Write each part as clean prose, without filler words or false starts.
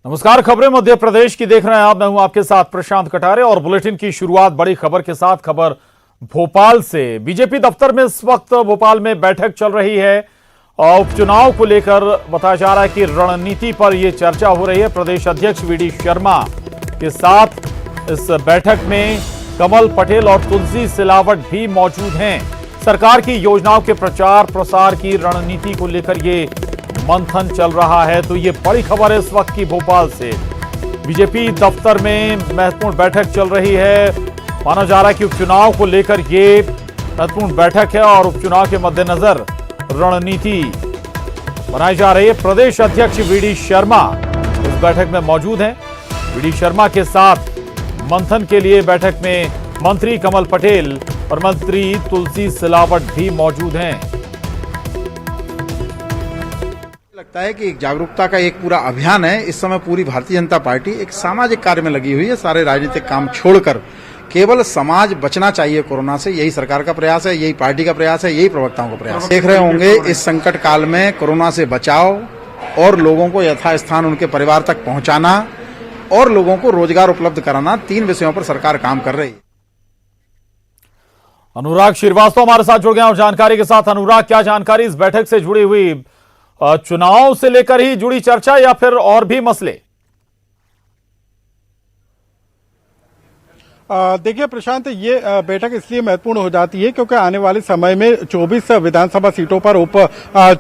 नमस्कार, खबरें मध्य प्रदेश की देख रहे हैं आप। मैं हूं आपके साथ प्रशांत कटारे और बुलेटिन की शुरुआत बड़ी खबर के साथ। खबर भोपाल से। बीजेपी दफ्तर में इस वक्त भोपाल में बैठक चल रही है और उपचुनाव को लेकर बताया जा रहा है कि रणनीति पर यह चर्चा हो रही है। प्रदेश अध्यक्ष वीडी शर्मा के साथ इस बैठक में कमल पटेल और तुलसी सिलावट भी मौजूद हैं। सरकार की योजनाओं के प्रचार प्रसार की रणनीति को लेकर ये मंथन चल रहा है। तो ये बड़ी खबर है इस वक्त की भोपाल से। बीजेपी दफ्तर में महत्वपूर्ण बैठक चल रही है। माना जा रहा है कि उपचुनाव को लेकर ये महत्वपूर्ण बैठक है और उपचुनाव के मद्देनजर रणनीति बनाई जा रही है। प्रदेश अध्यक्ष वीडी शर्मा इस बैठक में मौजूद हैं। वीडी शर्मा के साथ मंथन के लिए बैठक में मंत्री कमल पटेल और मंत्री तुलसी सिलावट भी मौजूद हैं। लगता है कि जागरूकता का एक पूरा अभियान है। इस समय पूरी भारतीय जनता पार्टी एक सामाजिक कार्य में लगी हुई है। सारे राजनीतिक काम छोड़कर केवल समाज बचना चाहिए कोरोना से, यही सरकार का प्रयास है, यही पार्टी का प्रयास है, यही प्रवक्ताओं का प्रयास है। देख रहे होंगे इस संकट काल में कोरोना से बचाव और लोगों को यथास्थान उनके परिवार तक पहुंचाना और लोगों को रोजगार उपलब्ध कराना, 3 विषयों पर सरकार काम कर रही है। अनुराग श्रीवास्तव हमारे साथ जुड़ गए और जानकारी के साथ। अनुराग, क्या जानकारी इस बैठक से जुड़ी हुई? चुनाव से लेकर ही जुड़ी चर्चा या फिर और भी मसले? देखिए प्रशांत, ये बैठक इसलिए महत्वपूर्ण हो जाती है क्योंकि आने वाले समय में 24 विधानसभा सीटों पर उप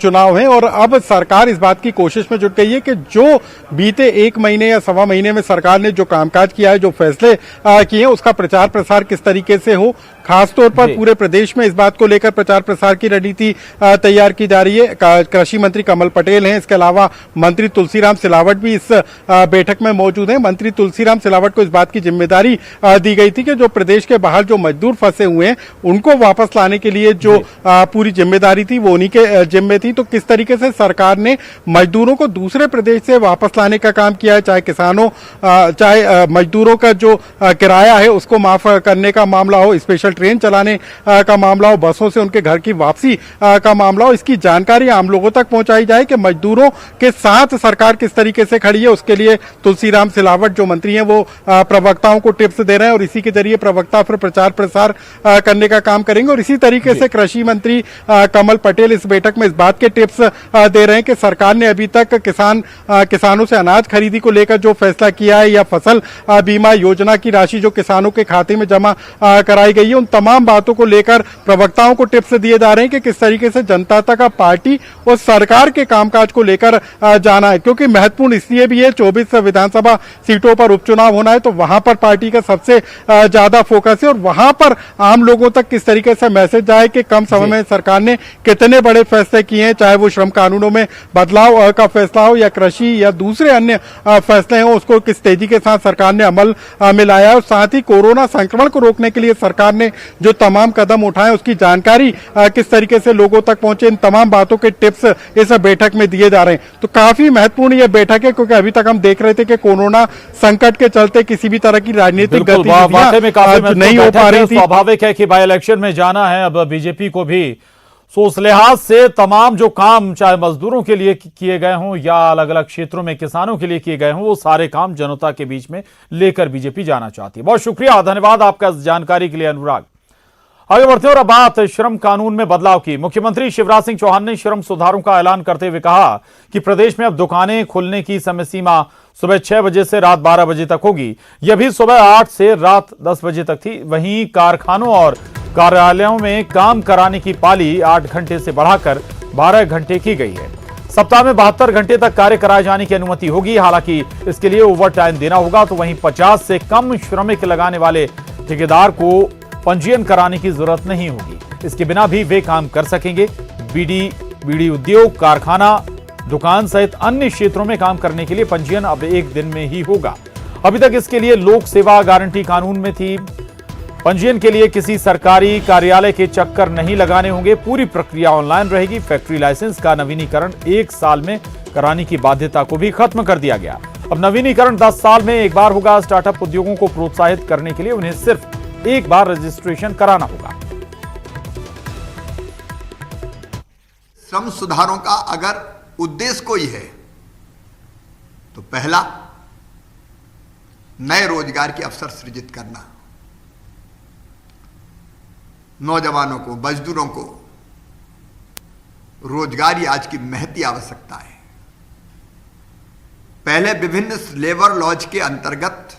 चुनाव है और अब सरकार इस बात की कोशिश में जुट गई है कि जो बीते 1 महीने या सवा महीने में सरकार ने जो कामकाज किया है, जो फैसले किए हैं, उसका प्रचार प्रसार किस तरीके से हो। खासतौर पर पूरे प्रदेश में इस बात को लेकर प्रचार प्रसार की रणनीति तैयार की जा रही है। कृषि मंत्री कमल पटेल हैं, इसके अलावा मंत्री तुलसीराम सिलावट भी इस बैठक में मौजूद हैं। मंत्री तुलसीराम सिलावट को इस बात की जिम्मेदारी दी गई थी कि जो प्रदेश के बाहर जो मजदूर फंसे हुए हैं उनको वापस लाने के लिए जो पूरी जिम्मेदारी थी वो उन्हीं के जिम्मे थी। तो किस तरीके से सरकार ने मजदूरों को दूसरे प्रदेश से वापस लाने का काम किया है, चाहे किसानों चाहे मजदूरों का जो किराया है उसको माफ करने का मामला हो, स्पेशल ट्रेन चलाने का मामला हो, बसों से उनके घर की वापसी का मामला हो, इसकी जानकारी आम लोगों तक पहुंचाई जाए कि मजदूरों के साथ सरकार किस तरीके से खड़ी है। उसके लिए तुलसीराम सिलावट जो मंत्री हैं वो प्रवक्ताओं को टिप्स दे रहे हैं और इसी के जरिए प्रवक्ता फिर प्रचार प्रसार करने का काम करेंगे। और इसी तरीके से कृषि मंत्री कमल पटेल इस बैठक में इस बात के टिप्स दे रहे हैं कि सरकार ने अभी तक किसानों से अनाज खरीदी को लेकर जो फैसला किया है या फसल बीमा योजना की राशि जो किसानों के खाते में जमा कराई गई है, उन तमाम बातों को लेकर प्रवक्ताओं को टिप्स दिए जा रहे हैं कि किस तरीके से जनता तक पार्टी और सरकार के कामकाज को लेकर जाना है। क्योंकि महत्वपूर्ण इसलिए भी है, 24 विधानसभा सीटों पर उपचुनाव होना है तो वहां पर पार्टी का सबसे ज्यादा फोकस है और वहां पर आम लोगों तक किस तरीके से मैसेज जाए कि कम समय में सरकार ने कितने बड़े फैसले किए हैं, चाहे वो श्रम कानूनों में बदलाव का फैसला हो या कृषि या दूसरे अन्य फैसले हो, उसको किस तेजी के साथ सरकार ने अमल में लाया है। और साथ ही कोरोना संक्रमण को रोकने के लिए सरकार ने जो तमाम कदम उठाए उसकी जानकारी किस तरीके से लोगों तक पहुंचे, इन तमाम बातों के टिप्स इस बैठक में दिए जा रहे हैं। तो काफी महत्वपूर्ण ये बैठक है क्योंकि अभी तक हम देख रहे थे कि कोरोना संकट के चलते किसी भी तरह की राजनीतिक गतिविधियां नहीं हो पा रही थी। स्वाभाविक है कि बाई इलेक्शन में जाना है। अब बीजेपी को भी उस लिहाज से तमाम जो काम चाहे मजदूरों के लिए किए गए हों या अलग अलग क्षेत्रों में किसानों के लिए किए गए हों, वो सारे काम जनता के बीच में लेकर बीजेपी जाना चाहती है। बहुत शुक्रिया, धन्यवाद आपका इस जानकारी के लिए अनुराग। आगे बढ़ते हैं और अब बात श्रम कानून में बदलाव की। मुख्यमंत्री शिवराज सिंह चौहान ने श्रम सुधारों का ऐलान करते हुए कहा कि प्रदेश में अब दुकानें खोलने की समय सीमा सुबह 6 बजे से रात 12 बजे तक होगी। यह भी सुबह 8 से रात 10 बजे तक थी। वहीं कारखानों और कार्यालयों में काम कराने की पाली 8 घंटे से बढ़ाकर 12 घंटे की गई है। सप्ताह में 72 घंटे तक कार्य कराए जाने की अनुमति होगी। हालांकि इसके लिए ओवर टाइम देना होगा। तो वहीं 50 से कम श्रमिक लगाने वाले ठेकेदार को पंजीयन कराने की जरूरत नहीं होगी। इसके बिना भी वे काम कर सकेंगे। बीड़ी उद्योग, कारखाना, दुकान सहित अन्य क्षेत्रों में काम करने के लिए पंजीयन अब 1 दिन में ही होगा। अभी तक इसके लिए लोक सेवा गारंटी कानून में थी। पंजीयन के लिए किसी सरकारी कार्यालय के चक्कर नहीं लगाने होंगे। पूरी प्रक्रिया ऑनलाइन रहेगी। फैक्ट्री लाइसेंस का नवीनीकरण 1 साल में कराने की बाध्यता को भी खत्म कर दिया गया। अब नवीनीकरण 10 साल में एक बार होगा। स्टार्टअप उद्योगों को प्रोत्साहित करने के लिए उन्हें सिर्फ एक बार रजिस्ट्रेशन कराना होगा। श्रम सुधारों का अगर उद्देश्य कोई है तो पहला नए रोजगार के अवसर सृजित करना, नौजवानों को, मजदूरों को रोजगार ही आज की महती आवश्यकता है। पहले विभिन्न लेबर लॉज के अंतर्गत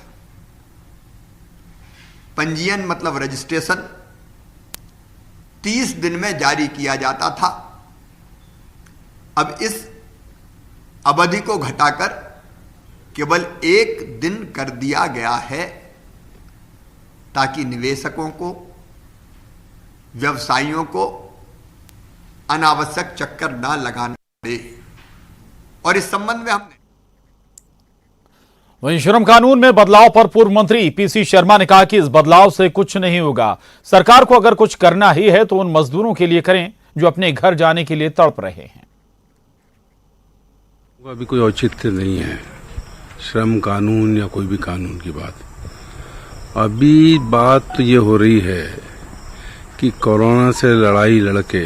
पंजीयन मतलब रजिस्ट्रेशन 30 दिन में जारी किया जाता था। अब इस अवधि को घटाकर केवल 1 दिन कर दिया गया है, ताकि निवेशकों को, व्यवसायियों को अनावश्यक चक्कर ना लगाना पड़े। और इस संबंध में हमने वहीं श्रम कानून में बदलाव पर पूर्व मंत्री पीसी शर्मा ने कहा कि इस बदलाव से कुछ नहीं होगा। सरकार को अगर कुछ करना ही है तो उन मजदूरों के लिए करें जो अपने घर जाने के लिए तड़प रहे हैं। अभी कोई औचित्य नहीं है श्रम कानून या कोई भी कानून की बात। अभी बात तो ये हो रही है कि कोरोना से लड़ाई लड़के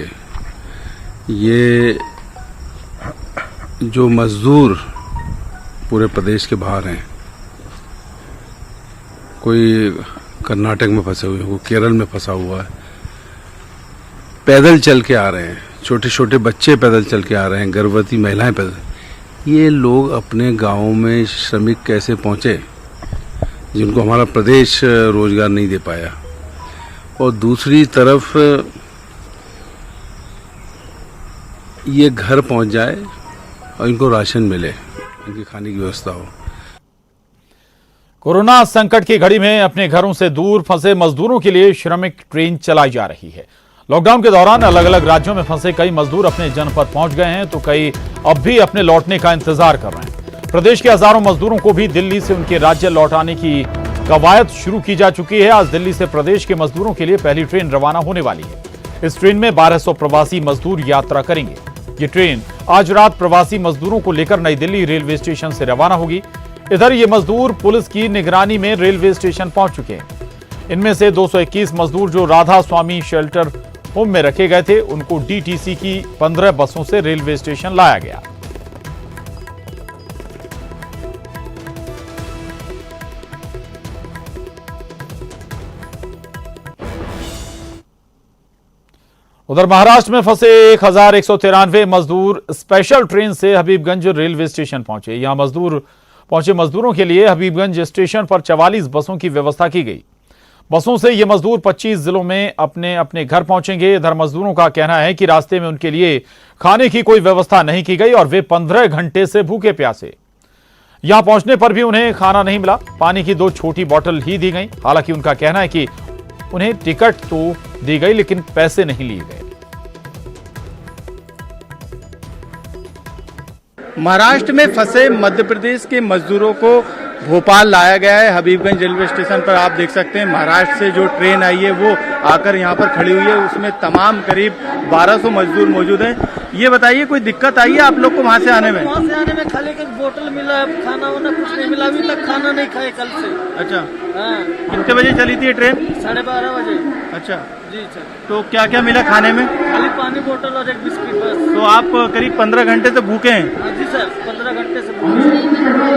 ये जो मजदूर पूरे प्रदेश के बाहर हैं, कोई कर्नाटक में फंसे हुए हैं, कोई केरल में फंसा हुआ है, पैदल चल के आ रहे हैं, छोटे छोटे बच्चे पैदल चल के आ रहे हैं, गर्भवती महिलाएं पैदल, ये लोग अपने गांवों में श्रमिक कैसे पहुंचे जिनको हमारा प्रदेश रोजगार नहीं दे पाया। और दूसरी तरफ ये घर पहुंच जाए और इनको राशन मिले, इनकी खाने की व्यवस्था हो। कोरोना संकट की घड़ी में अपने घरों से दूर फंसे मजदूरों के लिए श्रमिक ट्रेन चलाई जा रही है। लॉकडाउन के दौरान अलग अलग राज्यों में फंसे कई मजदूर अपने जनपद पहुंच गए हैं, तो कई अब भी अपने लौटने का इंतजार कर रहे हैं। प्रदेश के हजारों मजदूरों को भी दिल्ली से उनके राज्य लौटाने की कवायद शुरू की जा चुकी है। आज दिल्ली से प्रदेश के मजदूरों के लिए पहली ट्रेन रवाना होने वाली है। इस ट्रेन में 1200 प्रवासी मजदूर यात्रा करेंगे। ये ट्रेन आज रात प्रवासी मजदूरों को लेकर नई दिल्ली रेलवे स्टेशन से रवाना होगी। इधर ये मजदूर पुलिस की निगरानी में रेलवे स्टेशन पहुंच चुके हैं। इनमें से 221 मजदूर जो राधा स्वामी शेल्टर होम में रखे गए थे, उनको डीटीसी की 15 बसों से रेलवे स्टेशन लाया गया। उधर महाराष्ट्र में फंसे 1193 मजदूर स्पेशल ट्रेन से हबीबगंज रेलवे स्टेशन पहुंचे। यहां पहुंचे मजदूरों के लिए हबीबगंज स्टेशन पर 44 बसों की व्यवस्था की गई। बसों से ये मजदूर 25 जिलों में अपने अपने घर पहुंचेंगे। इधर मजदूरों का कहना है कि रास्ते में उनके लिए खाने की कोई व्यवस्था नहीं की गई और वे 15 घंटे से भूखे प्यासे। यहां पहुंचने पर भी उन्हें खाना नहीं मिला, पानी की 2 छोटी बोतल ही दी गई। हालांकि उनका कहना है कि उन्हें टिकट तो दी गई लेकिन पैसे नहीं लिए गए। महाराष्ट्र में फंसे मध्य प्रदेश के मजदूरों को भोपाल लाया गया है। हबीबगंज रेलवे स्टेशन पर आप देख सकते हैं महाराष्ट्र से जो ट्रेन आई है वो आकर यहाँ पर खड़ी हुई है। उसमें तमाम करीब 1200 मजदूर मौजूद हैं। ये बताइए कोई दिक्कत आई है आप लोग को वहाँ से आने में? वहाँ से आने में खाली एक बोतल मिला है, खाना वाना कुछ नहीं मिला, अभी तक खाना नहीं खाए कल से। अच्छा, हाँ। कितने बजे चली थी ये ट्रेन? 12:30 बजे। अच्छा जी सर। तो क्या क्या मिला खाने में? खाली पानी बोतल और एक बिस्किट बस। तो आप करीब 15 घंटे से भूखे हैं? हाँ जी सर, 15 घंटे से भूखे।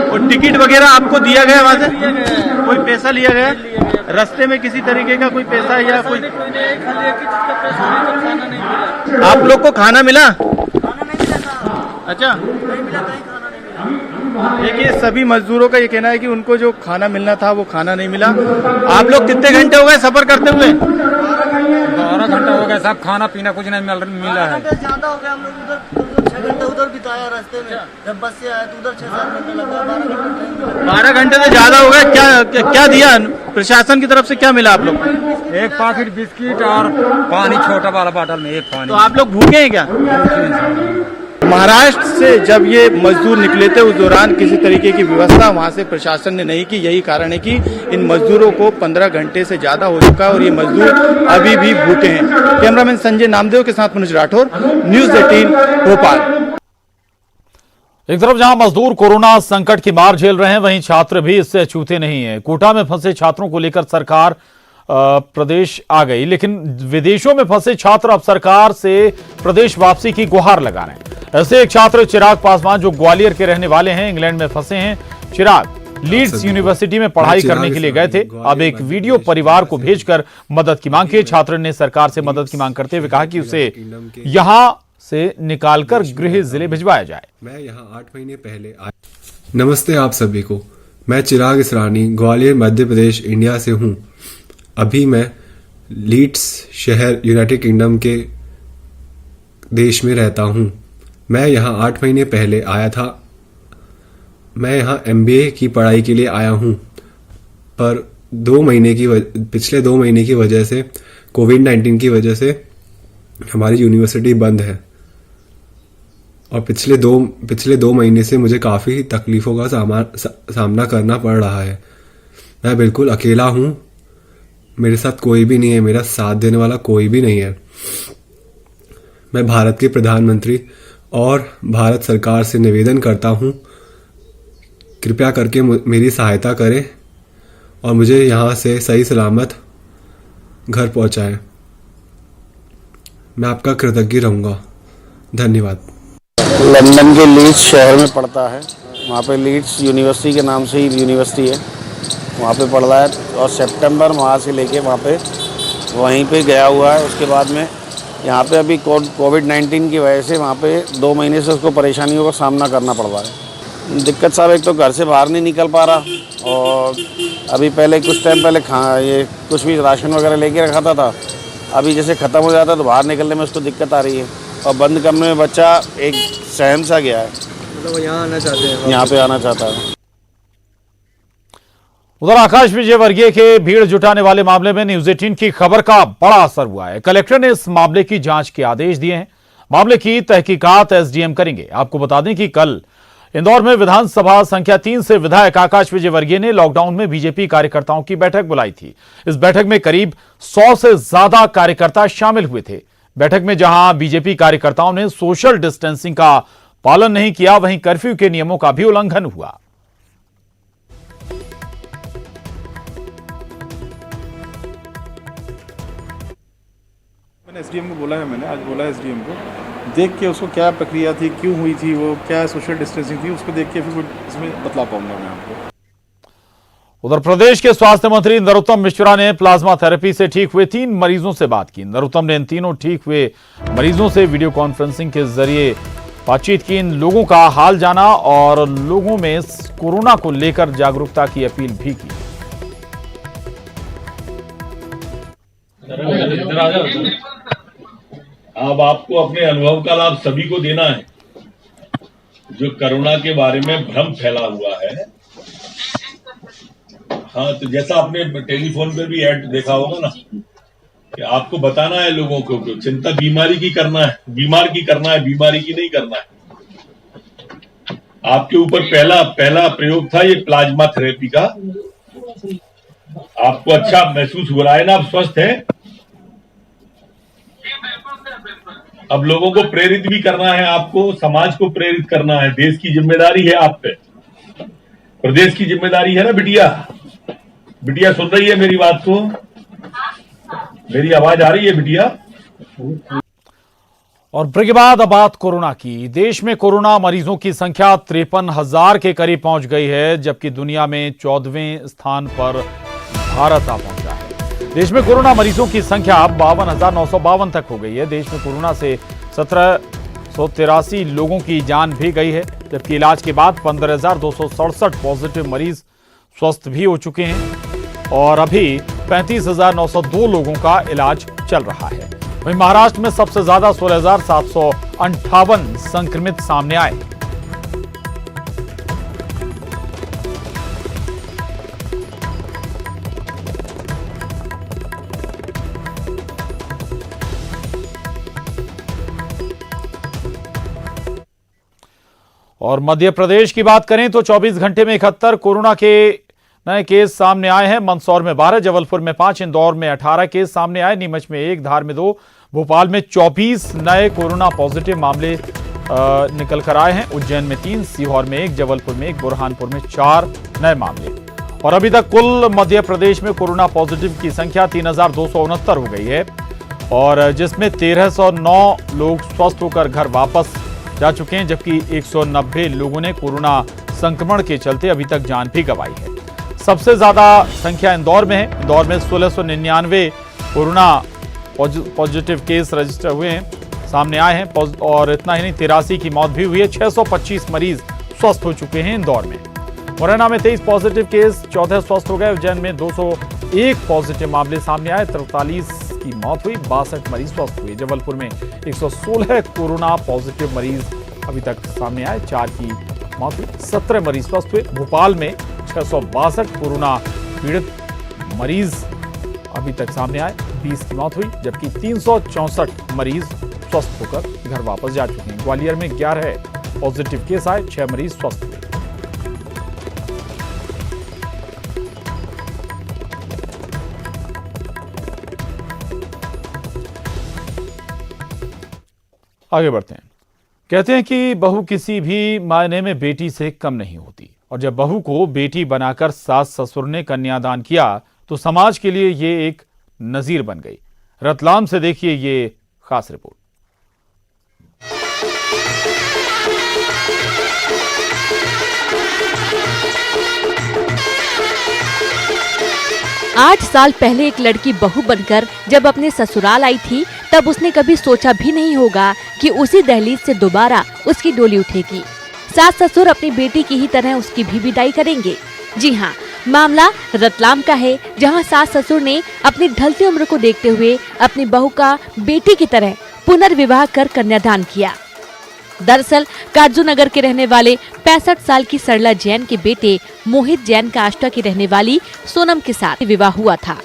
और टिकट वगैरह आपको दिया गया वहाँ से? लिया गया है। कोई पैसा लिया गया? लिया गया। रास्ते में किसी तरीके का कोई पैसा या कोई? नहीं, कोई नहीं, खाली एक ही चीज का पैसा नहीं, तो खाना नहीं मिला। आप लोग को खाना मिला? खाना नहीं मिला साहब। अच्छा, नहीं मिला, कहीं खाना नहीं मिला। देखिए सभी मजदूरों का ये कहना है कि उनको जो खाना मिलना था वो खाना नहीं मिला। आप लोग कितने घंटे हो गए सफर करते हुए? 12 घंटा हो गया साहब, खाना पीना कुछ नहीं मिला है। ज्यादा हो गया, हम लोग उधर 6 घंटे उधर बिताया रास्ते में। जब बस से आए तो उधर 6-7 घंटे लगा, 12 घंटे से ज्यादा हो गए। क्या दिया प्रशासन की तरफ से, क्या मिला आप लोग? एक पैकेट बिस्किट और पानी, छोटा वाला बोतल में एक पानी। तो आप लोग भूखे हैं क्या? महाराष्ट्र से जब ये मजदूर निकले थे उस दौरान किसी तरीके की व्यवस्था वहां से प्रशासन ने नहीं की। यही कारण है कि इन मजदूरों को 15 घंटे से ज्यादा हो चुका है और ये मजदूर अभी भी भूखे हैं। कैमरामैन संजय नामदेव के साथ मनोज राठौर, न्यूज 18 भोपाल। एक तरफ जहां मजदूर कोरोना संकट की मार झेल रहे हैं, वहीं छात्र भी इससे अछूते नहीं है। कोटा में फंसे छात्रों को लेकर सरकार प्रदेश आ गई, लेकिन विदेशों में फंसे छात्र अब सरकार से प्रदेश वापसी की गुहार लगा रहे हैं। ऐसे एक छात्र चिराग पासवान जो ग्वालियर के रहने वाले हैं, इंग्लैंड में फंसे हैं। चिराग, लीड्स यूनिवर्सिटी में पढ़ाई करने के लिए गए थे। अब एक वीडियो परिवार को भेजकर मदद की मांग की। छात्र ने सरकार से मदद की मांग करते हुए कहा कि उसे यहां से निकालकर गृह जिले भिजवाया जाए। मैं यहाँ 8 महीने पहले आया। नमस्ते आप सभी को, मैं चिराग इसरानी ग्वालियर मध्य प्रदेश इंडिया से हूँ। अभी मैं लीड्स शहर यूनाइटेड किंगडम के देश में रहता हूँ। मैं यहाँ 8 महीने पहले आया था। मैं यहाँ MBA की पढ़ाई के लिए आया हूँ, पर पिछले 2 महीने की वजह से कोविड-19 की वजह से हमारी यूनिवर्सिटी बंद है और पिछले दो महीने से मुझे काफ़ी तकलीफ़ों का सामना करना पड़ रहा है। मैं बिल्कुल अकेला हूँ, मेरे साथ कोई भी नहीं है, मेरा साथ देने वाला कोई भी नहीं है। मैं भारत के प्रधानमंत्री और भारत सरकार से निवेदन करता हूँ, कृपया करके मेरी सहायता करें और मुझे यहाँ से सही सलामत घर पहुँचाएं। मैं आपका कृतज्ञ रहूँगा। धन्यवाद। लंदन के लीड्स शहर में पढ़ता है। वहाँ पे लीड्स यूनिवर्सिटी के नाम से ही यूनिवर्सिटी है, वहाँ पे पढ़ रहा है और सितंबर माह से लेके वहाँ पे वहीं पे गया हुआ है। उसके बाद में यहाँ पे अभी कोविड-19 की वजह से वहाँ पे 2 महीने से उसको परेशानियों का सामना करना पड़ रहा है। दिक्कत साहब, एक तो घर से बाहर नहीं निकल पा रहा और अभी पहले कुछ टाइम पहले ये कुछ भी राशन वगैरह लेके रखा था, अभी जैसे ख़त्म हो जाता तो बाहर निकलने में उसको दिक्कत आ रही है और बंद कमरे में बच्चा एक सहम सा गया है, मतलब यहाँ आना चाहते हैं, यहाँ पे आना चाहता है। उधर आकाश विजयवर्गीय के भीड़ जुटाने वाले मामले में न्यूज 18 की खबर का बड़ा असर हुआ है। कलेक्टर ने इस मामले की जांच के आदेश दिए हैं। मामले की तहकीकात SDM करेंगे। आपको बता दें कि कल इंदौर में विधानसभा संख्या 3 से विधायक आकाश विजयवर्गीय ने लॉकडाउन में बीजेपी कार्यकर्ताओं की बैठक बुलाई थी। इस बैठक में करीब 100 से ज्यादा कार्यकर्ता शामिल हुए थे। बैठक में जहां बीजेपी कार्यकर्ताओं ने सोशल डिस्टेंसिंग का पालन नहीं किया, वहीं कर्फ्यू के नियमों का भी उल्लंघन हुआ। SDM को बोला है, मैंने आज बोला SDM को, देख के उसको क्या प्रक्रिया थी, क्यों हुई थी, वो क्या सोशल डिस्टेंसिंग थी, उसको देख के फिर इसमें बतला पाऊंगा मैं आपको। उधर प्रदेश के स्वास्थ्य मंत्री नरोत्तम मिश्रा ने प्लाज्मा थेरेपी से ठीक हुए 3 मरीजों से बात की। नरोत्तम ने इन तीनों ठीक हुए मरीजों से वीडियो कॉन्फ्रेंसिंग के जरिए बातचीत की। इन लोगों का हाल जाना और लोगों में कोरोना को लेकर जागरूकता की अपील भी की। अब आपको अपने अनुभव का लाभ सभी को देना है। जो कोरोना के बारे में भ्रम फैला हुआ है, हाँ, तो जैसा आपने टेलीफोन पे भी ऐड देखा होगा ना, कि आपको बताना है लोगों को कि चिंता बीमारी की करना है, बीमार की करना है, बीमारी की नहीं करना है। आपके ऊपर पहला प्रयोग था ये प्लाज्मा थेरेपी का। आपको अच्छा महसूस हो रहा है ना, आप स्वस्थ हैं। अब लोगों को प्रेरित भी करना है, आपको समाज को प्रेरित करना है। देश की जिम्मेदारी है आप पे, प्रदेश की जिम्मेदारी है ना। बिटिया सुन रही है मेरी बात को? मेरी आवाज आ रही है बिटिया? और ब्रेक के बाद अब बात कोरोना की। देश में कोरोना मरीजों की संख्या 53,000 के करीब पहुंच गई है, जबकि दुनिया में 14वें स्थान पर भारत आ पहुंचा है। देश में कोरोना मरीजों की संख्या 52,952 तक हो गई है। देश में कोरोना से 1783 लोगों की जान भी गई है, जबकि इलाज के बाद 15,267 पॉजिटिव मरीज स्वस्थ भी हो चुके हैं और अभी 35,902 लोगों का इलाज चल रहा है। वहीं महाराष्ट्र में सबसे ज्यादा 16,758 संक्रमित सामने आए। और मध्य प्रदेश की बात करें तो 24 घंटे में 71 कोरोना के नए केस सामने आए हैं। मंदसौर में 12, जबलपुर में 5, इंदौर में 18 केस सामने आए। नीमच में 1, धार में 2, भोपाल में 24 नए कोरोना पॉजिटिव मामले निकल कर आए हैं। उज्जैन में 3, सीहोर में 1, जबलपुर में 1, बुरहानपुर में 4 नए मामले। और अभी तक कुल मध्य प्रदेश में कोरोना पॉजिटिव की संख्या 3,269 हो गई है और जिसमें 1,309 लोग स्वस्थ होकर घर वापस जा चुके हैं, जबकि 190 लोगों ने कोरोना संक्रमण के चलते अभी तक जान भी गंवाई है। सबसे ज्यादा संख्या इंदौर में है। इंदौर में 1699 कोरोना पॉजिटिव केस रजिस्टर हुए हैं, सामने आए हैं और इतना ही नहीं 83 की मौत भी हुई है। 625 मरीज स्वस्थ हो चुके हैं इंदौर में। मुरैना में 23 पॉजिटिव केस, 14 स्वस्थ हो गए। उज्जैन में 201 पॉजिटिव मामले सामने आए, 43 की मौत हुई, 62 मरीज स्वस्थ हुए। जबलपुर में 116 कोरोना पॉजिटिव मरीज अभी तक सामने आए, 4 की मौत हुई, 17 मरीज स्वस्थ हुए। भोपाल में 662 कोरोना पीड़ित मरीज अभी तक सामने आए, 20 की मौत हुई, जबकि 364 मरीज स्वस्थ होकर घर वापस जा चुके हैं। ग्वालियर में 11 पॉजिटिव केस आए, 6 मरीज स्वस्थ हुए। आगे बढ़ते हैं। कहते हैं कि बहू किसी भी मायने में बेटी से कम नहीं होती, और जब बहू को बेटी बनाकर सास ससुर ने कन्यादान किया तो समाज के लिए ये एक नजीर बन गई। रतलाम से देखिए ये खास रिपोर्ट। 8 साल पहले एक लड़की बहू बनकर जब अपने ससुराल आई थी, तब उसने कभी सोचा भी नहीं होगा कि उसी दहलीज से दोबारा उसकी डोली उठेगी। सास ससुर अपनी बेटी की ही तरह उसकी भी विदाई करेंगे। जी हाँ, मामला रतलाम का है, जहां सास ससुर ने अपनी ढलती उम्र को देखते हुए अपनी बहू का बेटी की तरह पुनर्विवाह कर कन्यादान किया। दरअसल काजू नगर के रहने वाले 65 साल की सरला जैन के बेटे मोहित जैन का आष्टा की रहने वाली सोनम के साथ विवाह हुआ था।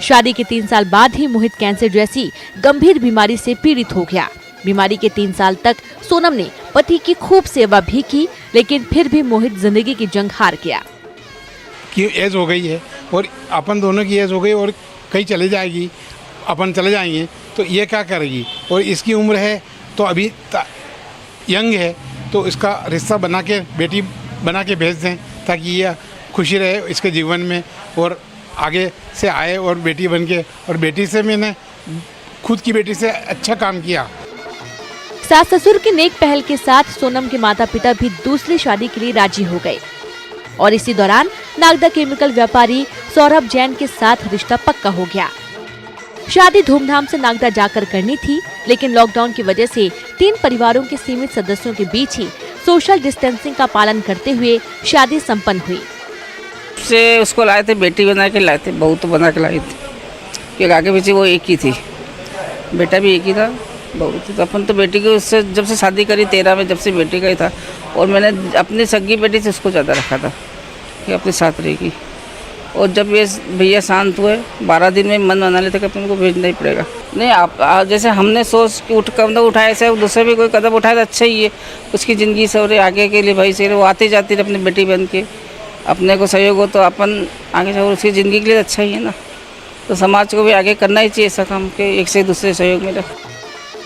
शादी के 3 साल बाद ही मोहित कैंसर जैसी गंभीर बीमारी से पीड़ित हो गया। बीमारी के 3 साल तक सोनम ने पति की खूब सेवा भी की, लेकिन फिर भी मोहित जिंदगी की जंग हार गया। की एज हो गई है और अपन दोनों की एज हो गई और कहीं चले जाएगी, अपन चले जाएंगे तो ये क्या करेगी, और इसकी उम्र है तो अभी यंग है, तो इसका रिश्ता बना के बेटी बना के भेज दें ताकि ये खुशी रहे इसके जीवन में और आगे से आए और बेटी बन के, और बेटी से मैंने खुद की बेटी से अच्छा काम किया। सास ससुर की नेक पहल के साथ सोनम के माता पिता भी दूसरी शादी के लिए राजी हो गए और इसी दौरान नागदा केमिकल व्यापारी सौरभ जैन के साथ रिश्ता पक्का हो गया। शादी धूमधाम से नागदा जाकर करनी थी, लेकिन लॉकडाउन की वजह से 3 परिवारों के सीमित सदस्यों के बीच ही सोशल डिस्टेंसिंग का पालन करते हुए शादी संपन्न हुई। से उसको लाए थे, बेटी बना के लाए थे, बहू तो बना के लाई थी, क्योंकि आगे पीछे वो एक ही थी, बेटा भी एक ही था, बहू थी। तो अपन तो बेटी की उससे जब से शादी करी 13 में, जब से बेटी का ही था, और मैंने अपनी सगी बेटी से उसको ज़्यादा रखा था कि अपने साथ रहेगी। और जब ये भैया शांत हुए 12 दिन में मन बना लेते कि अपन को भेजना ही पड़ेगा। नहीं, आप जैसे हमने सोच के कदम उठाए, ऐसे दूसरे भी कोई कदम उठाए तो अच्छा ही है उसकी ज़िंदगी से, और आगे के लिए भाई से वो आती जाती रहे अपनी बेटी बन के, अपने को सहयोग हो तो अपन आगे जाओ, उसकी ज़िंदगी के लिए अच्छा ही है ना। तो समाज को भी आगे करना ही चाहिए ऐसा काम के एक से दूसरे सहयोग में।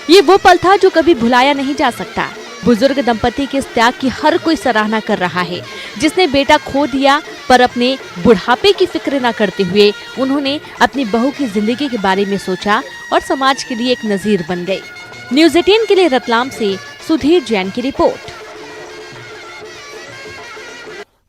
ये वो पल था जो कभी भुलाया नहीं जा सकता। बुजुर्ग दंपति के इस त्याग की हर कोई सराहना कर रहा है। जिसने बेटा खो दिया पर अपने बुढ़ापे की फिक्र न करते हुए उन्होंने अपनी बहू की जिंदगी के बारे में सोचा और समाज के लिए एक नजीर बन गए। न्यूज़ 18 के लिए रतलाम से सुधीर जैन की रिपोर्ट।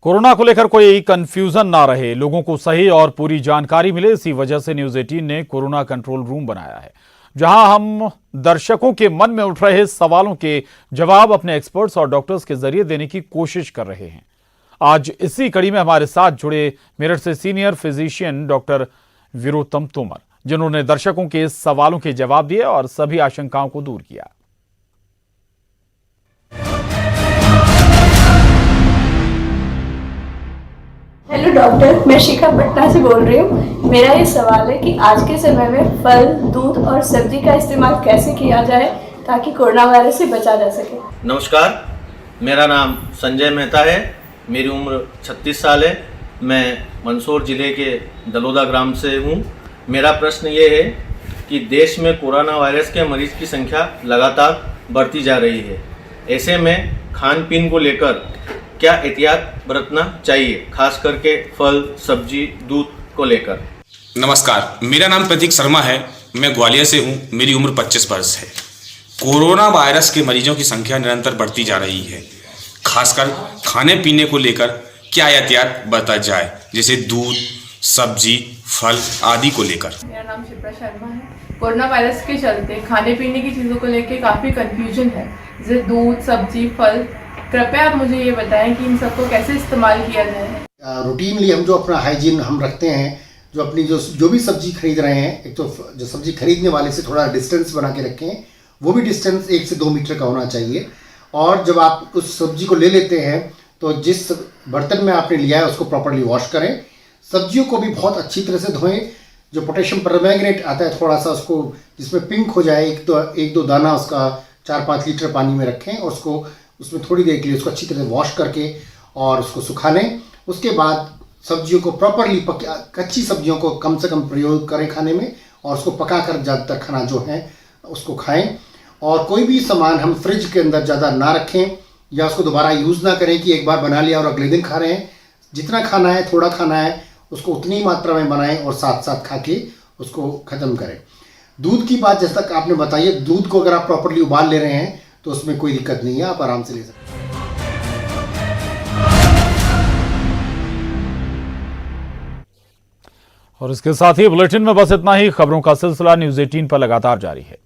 कोरोना को लेकर कोई कंफ्यूजन ना रहे, लोगों को सही और पूरी जानकारी मिले, इसी वजह से न्यूज़ 18 ने कोरोना कंट्रोल रूम बनाया है, जहां हम दर्शकों के मन में उठ रहे सवालों के जवाब अपने एक्सपर्ट्स और डॉक्टर्स के जरिए देने की कोशिश कर रहे हैं। आज इसी कड़ी में हमारे साथ जुड़े मेरठ से senior physician doctor Virottam Tomar, जिन्होंने दर्शकों के सवालों के जवाब दिए और सभी आशंकाओं को दूर किया। हेलो डॉक्टर, मैं शिखा पटना से बोल रही हूँ। मेरा ये सवाल है कि आज के समय में फल, दूध और सब्जी का इस्तेमाल कैसे किया जाए ताकि कोरोना वायरस से बचा जा सके। नमस्कार, मेरा नाम संजय मेहता है, मेरी उम्र 36 साल है, मैं मंदसौर जिले के दलोदा ग्राम से हूँ। मेरा प्रश्न ये है कि देश में कोरोना वायरस के मरीज की संख्या लगातार बढ़ती जा रही है, ऐसे में खान पीन को लेकर क्या एहतियात बरतना चाहिए, खास करके फल, सब्जी, दूध को लेकर। नमस्कार, मेरा नाम प्रतीक शर्मा है, मैं ग्वालियर से हूँ, मेरी उम्र 25 वर्ष है। कोरोना वायरस के मरीजों की संख्या निरंतर बढ़ती जा रही है। खासकर खाने पीने को लेकर क्या एहतियात बरता जाए, जैसे दूध, सब्जी, फल आदि को लेकर। मेरा नाम शिप्रा शर्मा है। कोरोना वायरस के चलते खाने पीने की चीज़ों को लेकर काफ़ी कंफ्यूजन है, जैसे दूध, सब्जी, फल। कृपया आप मुझे ये बताएं कि इन सबको कैसे इस्तेमाल किया जाए। रूटीनली हम जो अपना हाइजीन हम रखते हैं, जो अपनी जो भी सब्जी खरीद रहे हैं, एक तो जो सब्जी खरीदने वाले से थोड़ा डिस्टेंस बना के रखें, वो भी डिस्टेंस 1 से 2 मीटर का होना चाहिए। और जब आप उस सब्जी को ले लेते हैं तो जिस बर्तन में आपने लिया है उसको प्रॉपर्ली वॉश करें। सब्जियों को भी बहुत अच्छी तरह से धोएं। जो पोटेशियम परमैंगनेट आता है थोड़ा सा, उसको जिसमें पिंक हो जाए, एक दो दाना उसका 4-5 लीटर पानी में रखें और उसको उसमें थोड़ी देर के लिए उसको अच्छी तरह से वॉश करके और उसको सुखा लें। उसके बाद सब्जियों को प्रॉपर्ली कच्ची सब्जियों को कम से कम प्रयोग करें खाने में, और उसको पका कर ज़्यादातर खाना जो है उसको खाएं। और कोई भी सामान हम फ्रिज के अंदर ज़्यादा ना रखें या उसको दोबारा यूज़ ना करें कि एक बार बना लिया और अगले दिन खा रहे हैं। जितना खाना है, थोड़ा खाना है, उसको उतनी ही मात्रा में बनाएं और साथ साथ खा के उसको ख़त्म करें। दूध की बात जैसा तक आपने बताई है, दूध को अगर आप प्रॉपर्ली उबाल ले रहे हैं तो उसमें कोई दिक्कत नहीं है, आप आराम से ले सकते हैं। और इसके साथ ही बुलेटिन में बस इतना ही। खबरों का सिलसिला न्यूज़ 18 पर लगातार जारी है।